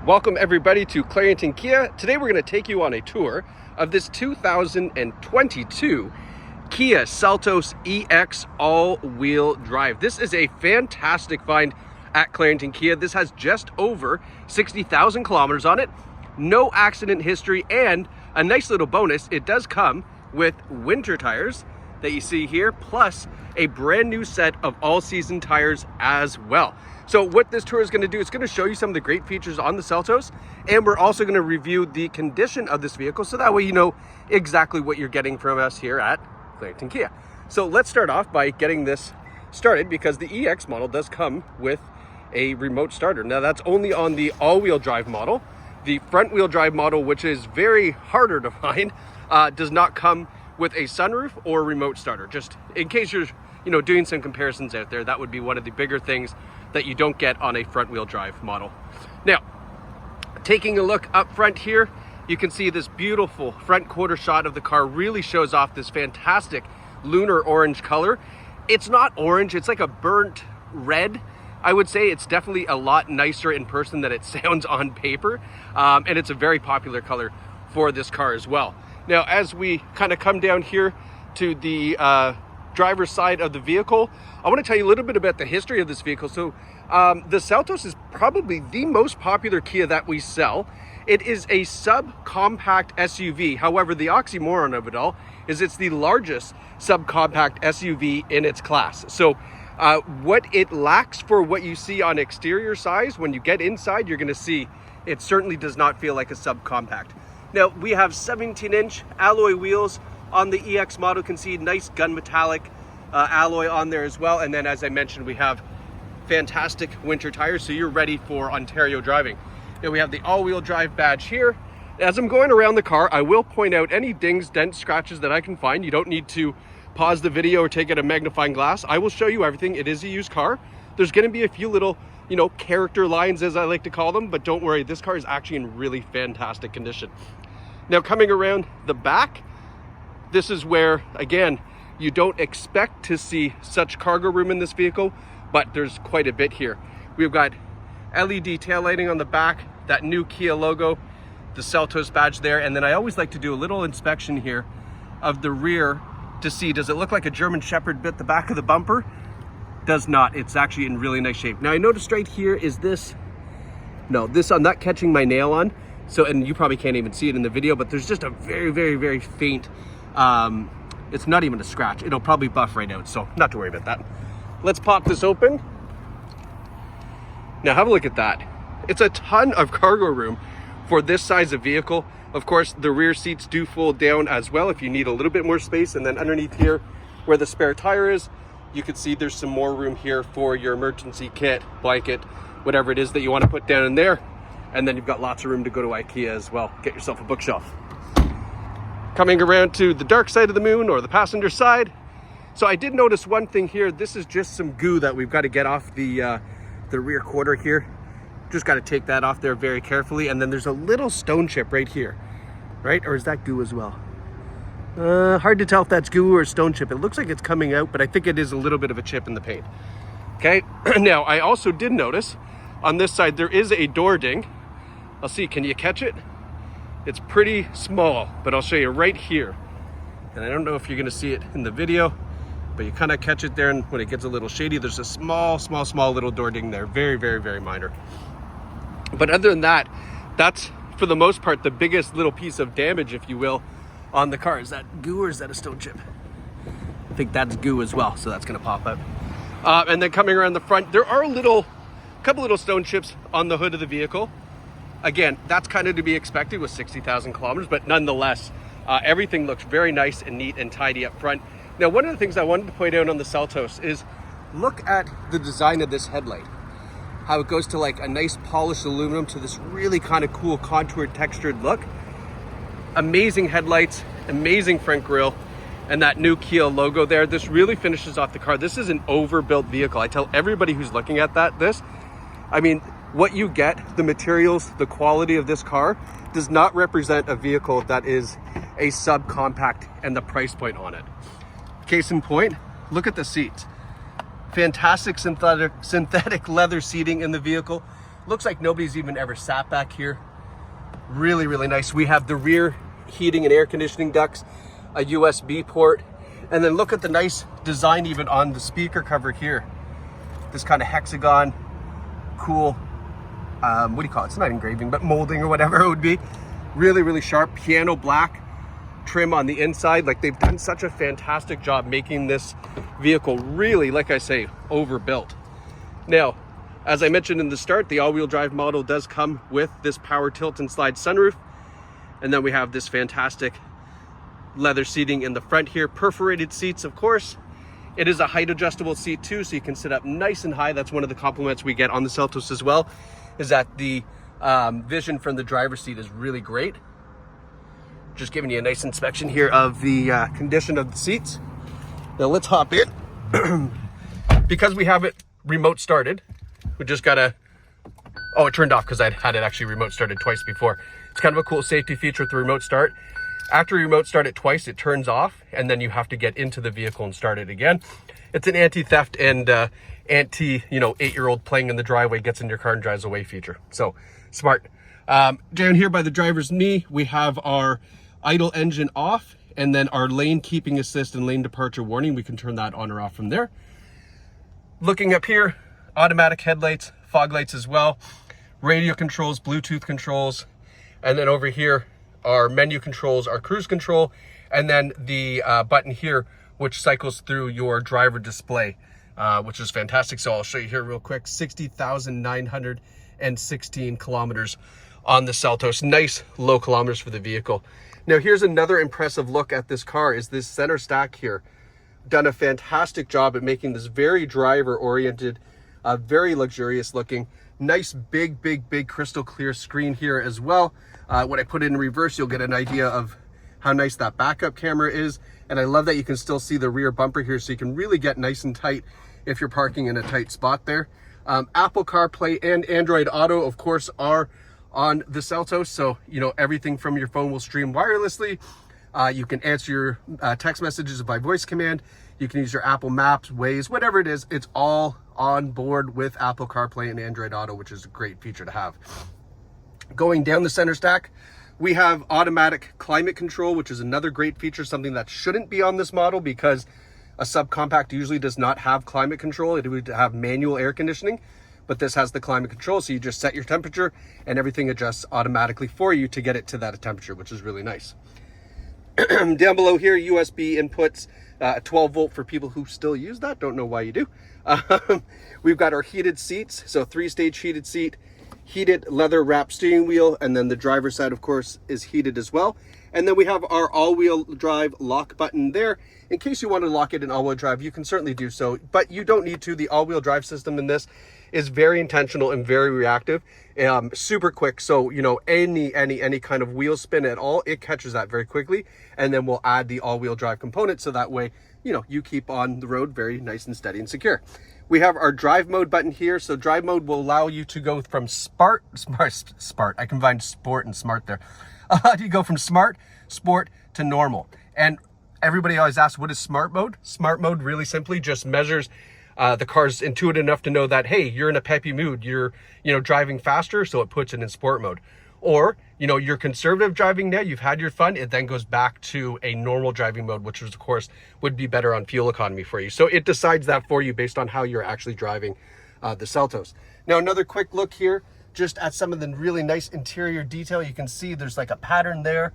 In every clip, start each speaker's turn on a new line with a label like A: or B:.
A: Welcome everybody to Clarington Kia. Today we're going to take you on a tour of this 2022 Kia Seltos EX all-wheel drive. This is a fantastic find at Clarington Kia. This has just over 60,000 kilometers on it, no accident history, and a nice little bonus, it does come with winter tires that you see here, plus a brand new set of all-season tires as well. So what this tour is going to do, it's going to show you some of the great features on the Seltos, and we're also going to review the condition of this vehicle, so that way you know exactly what you're getting from us here at Clarington Kia. So let's start off by getting this started, because the EX model does come with a remote starter. Now that's only on the all-wheel drive model. The front-wheel drive model, which is very harder to find, does not come with a sunroof or remote starter. Just in case you're doing some comparisons out there, that would be one of the bigger things that you don't get on a front-wheel drive model. Now, taking a look up front here, you can see this beautiful front quarter shot of the car really shows off this fantastic lunar orange color. It's not orange, it's like a burnt red. I would say it's definitely a lot nicer in person than it sounds on paper, and it's a very popular color for this car as well. Now, as we kind of come down here to the driver's side of the vehicle, I want to tell you a little bit about the history of this vehicle. So the Seltos is probably the most popular Kia that we sell. It is a subcompact SUV. However, the oxymoron of it all is it's the largest subcompact SUV in its class. So what it lacks for what you see on exterior size, when you get inside, you're going to see it certainly does not feel like a subcompact. Now, we have 17-inch alloy wheels on the EX model. You can see nice gun metallic alloy on there as well. And then, as I mentioned, we have fantastic winter tires, so you're ready for Ontario driving. Now, we have the all-wheel drive badge here. As I'm going around the car, I will point out any dings, dents, scratches that I can find. You don't need to pause the video or take out a magnifying glass. I will show you everything. It is a used car. There's going to be a few little, character lines, as I like to call them, but don't worry, this car is actually in really fantastic condition. Now, coming around the back, this is where, again, you don't expect to see such cargo room in this vehicle, but there's quite a bit here. We've got LED tail lighting on the back, that new Kia logo, the Seltos badge there, and then I always like to do a little inspection here of the rear to see, does it look like a German Shepherd bit the back of the bumper? Does not. It's actually in really nice shape. Now, I noticed right here is this, no, this, I'm not catching my nail on, so, and you probably can't even see it in the video, but there's just a very, very, very faint, it's not even a scratch. It'll probably buff right out, so not to worry about that. Let's pop this open. Now have a look at that. It's a ton of cargo room for this size of vehicle. Of course, the rear seats do fold down as well if you need a little bit more space. And then underneath here, where the spare tire is, you can see there's some more room here for your emergency kit, blanket, whatever it is that you want to put down in there. And then you've got lots of room to go to IKEA as well. Get yourself a bookshelf. Coming around to the dark side of the moon, or the passenger side. So I did notice one thing here. This is just some goo that we've got to get off the rear quarter here. Just got to take that off there very carefully. And then there's a little stone chip right here, right? Or is that goo as well? Hard to tell if that's goo or stone chip. It looks like it's coming out, but I think it is a little bit of a chip in the paint. Okay, now I also did notice on this side there is a door ding. I'll see, can you catch it? It's pretty small, but I'll show you right here. And I don't know if you're gonna see it in the video, but you kind of catch it there, and when it gets a little shady, there's a small little door ding there. Very, very, very minor. But other than that, that's for the most part the biggest little piece of damage, if you will, on the car. Is that goo or is that a stone chip? I think that's goo as well, so that's gonna pop out. And then coming around the front, there are a couple little stone chips on the hood of the vehicle. Again, that's kind of to be expected with 60,000 kilometers, but nonetheless, everything looks very nice and neat and tidy up front. Now, one of the things I wanted to point out on the Seltos is look at the design of this headlight. How it goes to like a nice polished aluminum to this really kind of cool contoured textured look. Amazing headlights, amazing front grille, and that new Kia logo there. This really finishes off the car. This is an overbuilt vehicle. I tell everybody who's looking at I mean, what you get, the materials, the quality of this car does not represent a vehicle that is a subcompact and the price point on it. Case in point, look at the seats. Fantastic synthetic leather seating in the vehicle. Looks like nobody's even ever sat back here. Really, really nice. We have the rear heating and air conditioning ducts, a USB port, and then look at the nice design even on the speaker cover here. This kind of hexagon, cool, what do you call it? It's not engraving, but molding or whatever it would be. Really, really sharp piano black trim on the inside. Like, they've done such a fantastic job making this vehicle really, like I say, overbuilt. Now, as I mentioned in the start, the all-wheel drive model does come with this power tilt and slide sunroof. And then we have this fantastic leather seating in the front here, perforated seats, of course. It is a height adjustable seat too, so you can sit up nice and high. That's one of the compliments we get on the Seltos as well, is that the vision from the driver's seat is really great. Just giving you a nice inspection here of the condition of the seats. Now let's hop in. Because we have it remote started, we just gotta, oh, it turned off because I had it actually remote started twice before. It's kind of a cool safety feature with the remote start. After you remote start it twice, it turns off, and then you have to get into the vehicle and start it again. It's an anti-theft and anti, 8-year-old playing in the driveway gets in your car and drives away feature. So smart. Down here by the driver's knee, we have our idle engine off, and then our lane keeping assist and lane departure warning. We can turn that on or off from there. Looking up here, automatic headlights, fog lights as well, radio controls, Bluetooth controls, and then over here, our menu controls, our cruise control, and then the button here, which cycles through your driver display, which is fantastic. So I'll show you here real quick. 60,916 kilometers on the Seltos. Nice low kilometers for the vehicle. Now here's another impressive look at this car, is this center stack here. Done a fantastic job at making this very driver oriented, very luxurious looking. Nice big crystal clear screen here as well. When I put it in reverse, you'll get an idea of how nice that backup camera is. And I love that you can still see the rear bumper here, so you can really get nice and tight if you're parking in a tight spot there. Apple CarPlay and Android Auto, of course, are on the Seltos. So, everything from your phone will stream wirelessly. You can answer your text messages by voice command. You can use your Apple Maps, Waze, whatever it is. It's all on board with Apple CarPlay and Android Auto, which is a great feature to have. Going down the center stack, we have automatic climate control, which is another great feature, something that shouldn't be on this model because a subcompact usually does not have climate control. It would have manual air conditioning, but this has the climate control. So you just set your temperature and everything adjusts automatically for you to get it to that temperature, which is really nice. Down below here, USB inputs, 12 volt for people who still use that. Don't know why you do. We've got our heated seats. So 3-stage heated seat, heated leather wrap steering wheel, and then the driver's side, of course, is heated as well. And then we have our all-wheel drive lock button there. In case you want to lock it in all-wheel drive, you can certainly do so, but you don't need to. The all-wheel drive system in this is very intentional and very reactive, super quick. So, any kind of wheel spin at all, it catches that very quickly. And then we'll add the all-wheel drive component, so that way, you keep on the road very nice and steady and secure. We have our drive mode button here. So drive mode will allow you to go from smart. I combined sport and smart there. You go from smart, sport to normal. And everybody always asks, what is smart mode? Smart mode really simply just measures the car's intuitive enough to know that, hey, you're in a peppy mood. You're, driving faster. So it puts it in sport mode. Or, you're conservative driving now, you've had your fun, it then goes back to a normal driving mode, which of course would be better on fuel economy for you. So it decides that for you based on how you're actually driving the Seltos. Now, another quick look here, just at some of the really nice interior detail. You can see there's like a pattern there.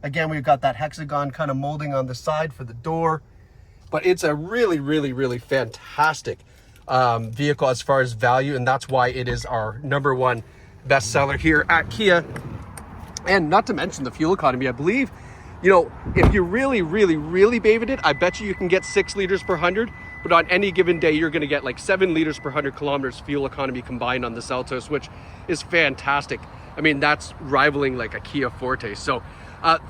A: Again, we've got that hexagon kind of molding on the side for the door, but it's a really fantastic vehicle as far as value. And that's why it is our #1 bestseller here at Kia. And not to mention the fuel economy. I believe, if you really baby it, I bet you can get 6 liters per 100, but on any given day, you're going to get like 7 liters per 100 kilometers fuel economy combined on the Seltos, which is fantastic. I mean, that's rivaling like a Kia Forte. So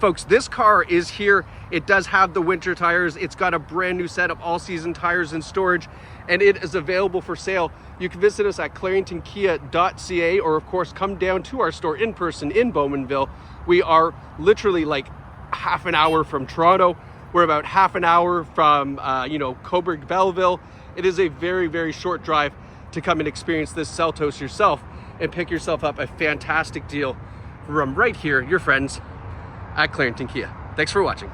A: folks, this car is here. It does have the winter tires. It's got a brand new set of all-season tires in storage, and it is available for sale. You can visit us at claringtonkia.ca, or of course come down to our store in person in Bowmanville. We are literally like half an hour from Toronto. We're about half an hour from Cobourg, Belleville. It is a very short drive to come and experience this Seltos yourself. and pick yourself up a fantastic deal from right here, your friends at Clarington Kia. Thanks for watching.